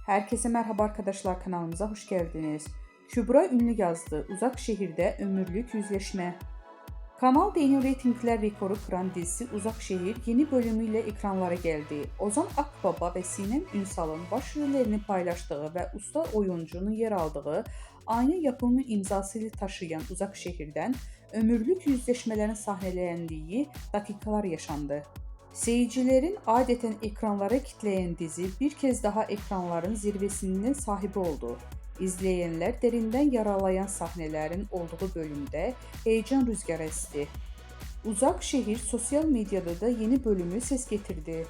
Herkese merhaba arkadaşlar, kanalımıza hoş geldiniz. Kübra Ünlü yazdı. Uzak şehirde ömürlük yüzleşme. Kanal D'nin reytingler rekoru kıran dizisi Uzak Şehir yeni bölümüyle ekranlara geldi. Ozan Akbaba ve Sinem Ünsal'ın başrollerini paylaştığı ve usta oyuncunun yer aldığı aynı yapımı imzasıyla taşıyan Uzak Şehir'den ömürlük yüzleşmelerin sahnelendiği dakikalar yaşandı. Seyircilerin adeten ekranlara kitleyen dizi bir kez daha ekranların zirvesinin sahibi oldu. İzleyenler derinden yaralayan sahnelerin olduğu bölümde heyecan rüzgarı esti. Uzak Şehir sosyal medyada da yeni bölümü ses getirdi.